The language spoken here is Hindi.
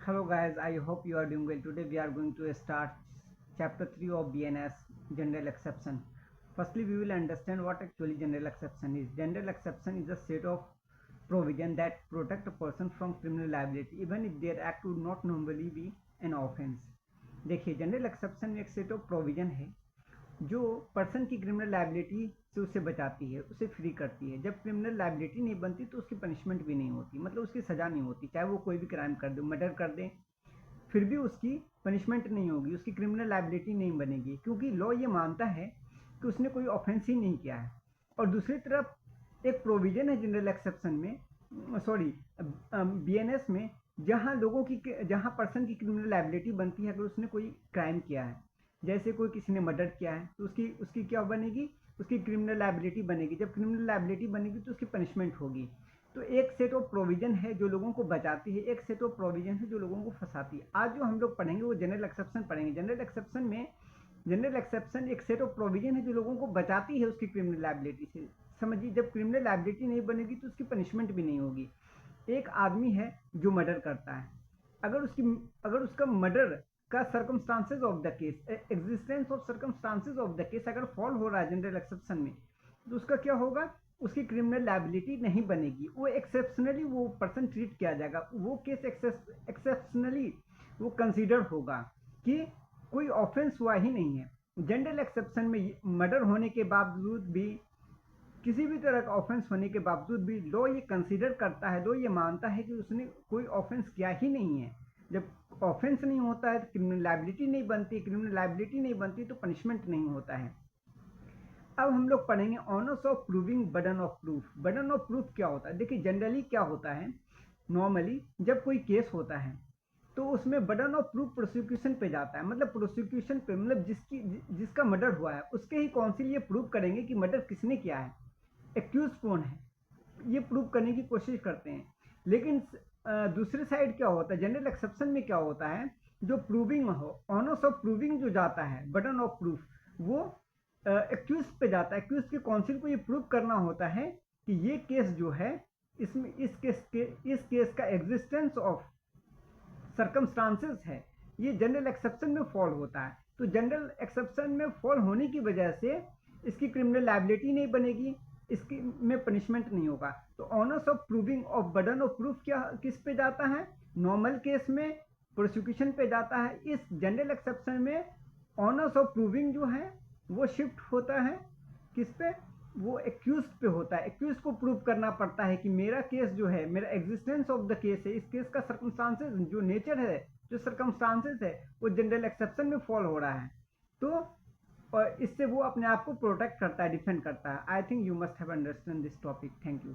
Hello guys, I hope you are doing well. Today we are going to start chapter 3 of BNS, general exception. Firstly, we will understand what actually general exception is. General exception is a set of provision that protect a person from criminal liability even if their act would not normally be an offense. देखिए, जनरल एक्सेप्शन एक सेट ऑफ प्रोविजन है जो पर्सन की क्रिमिनल लायबिलिटी से उसे बचाती है, उसे फ्री करती है। जब क्रिमिनल लायबिलिटी नहीं बनती तो उसकी पनिशमेंट भी नहीं होती, मतलब उसकी सज़ा नहीं होती। चाहे वो कोई भी क्राइम कर दे, मर्डर कर दे, फिर भी उसकी पनिशमेंट नहीं होगी, उसकी क्रिमिनल लायबिलिटी नहीं बनेगी, क्योंकि लॉ ये मानता है कि उसने कोई ऑफेंस ही नहीं किया है। और दूसरी तरफ एक प्रोविज़न है जनरल एक्सेप्शन में, BNS में, जहाँ पर्सन की क्रिमिनल लायबिलिटी बनती है अगर उसने कोई क्राइम किया है। जैसे कोई किसी ने मर्डर किया है तो उसकी क्या बनेगी, उसकी क्रिमिनल लायबिलिटी बनेगी। जब क्रिमिनल लायबिलिटी बनेगी तो उसकी पनिशमेंट होगी। तो एक सेट ऑफ प्रोविजन है जो लोगों को बचाती है, एक सेट ऑफ प्रोविजन है जो लोगों को फंसाती है। आज जो हम लोग पढ़ेंगे वो जनरल एक्सेप्शन पढ़ेंगे। जनरल एक्सेप्शन में जनरल एक्सेप्शन एक सेट ऑफ प्रोविजन है जो लोगों को बचाती है उसकी क्रिमिनल लायबिलिटी से। समझिए, जब क्रिमिनल लायबिलिटी नहीं बनेगी तो उसकी पनिशमेंट भी नहीं होगी। एक आदमी है जो मर्डर करता है, अगर उसका मर्डर का circumstances of the case, existence of circumstances of the case अगर फॉल हो रहा है जनरल एक्सेप्शन में, तो उसका क्या होगा, उसकी क्रिमिनल लायबिलिटी नहीं बनेगी। वो एक्सेप्शनली वो पर्सन ट्रीट किया जाएगा, वो केस एक्सेप्शनली वो कंसीडर होगा कि कोई ऑफेंस हुआ ही नहीं है। जनरल एक्सेप्शन में मर्डर होने के बावजूद भी, किसी भी तरह का ऑफेंस होने के बावजूद भी लॉ ये कंसीडर करता है, लॉ ये मानता है कि उसने कोई ऑफेंस किया ही नहीं है। जब ऑफेंस नहीं होता है तो क्रिमिनल लायबिलिटी नहीं बनती, क्रिमिनल लायबिलिटी नहीं बनती तो पनिशमेंट नहीं होता है। अब हम लोग पढ़ेंगे honours of proving burden of proof. Burden of proof क्या होता है? देखिए, जनरली क्या होता है, नॉर्मली जब कोई केस होता है तो उसमें बर्डन ऑफ प्रूफ प्रोसिक्यूशन पे जाता है। मतलब प्रोसिक्यूशन पे, मतलब जिसका मर्डर हुआ है उसके ही काउंसिल ये प्रूव करेंगे कि मर्डर किसने किया है, एक्यूज कौन है, ये प्रूव करने की कोशिश करते हैं। लेकिन दूसरी साइड क्या होता है, जनरल एक्सेप्शन में क्या होता है, जो प्रूविंग हो, ऑनर्स ऑफ प्रूविंग जो जाता है, बर्डन ऑफ प्रूफ, वो एक्यूज पे जाता है। एक्यूज के काउंसिल को ये प्रूव करना होता है कि ये केस जो है, इसमें इस केस का एग्जिस्टेंस ऑफ सर्कमस्टांसेस है, ये जनरल एक्सेप्शन में फॉल होता है। तो जनरल एक्सेप्शन में फॉल होने की वजह से इसकी क्रिमिनल लायबिलिटी नहीं बनेगी, इसकी में पनिशमेंट नहीं होगा। तो honours of proving of burden of proof क्या किस पे जाता है, नॉर्मल केस में प्रोसिक्यूशन पे जाता है। इस जनरल एक्सेप्शन में ऑनर्स ऑफ प्रूविंग जो है वो शिफ्ट होता है किस पे, वो एक्यूज पे होता है। एक्यूज को प्रूव करना पड़ता है कि मेरा केस जो है, मेरा एग्जिस्टेंस ऑफ द केस है, इस केस का सर्कमस्टांसेस जो नेचर है, जो सर्कमस्टांसेस है, वो जनरल एक्सेप्शन में फॉल हो रहा है। तो और इससे वो अपने आप को प्रोटेक्ट करता है, डिफेंड करता है। I think you must have understand this topic. Thank you.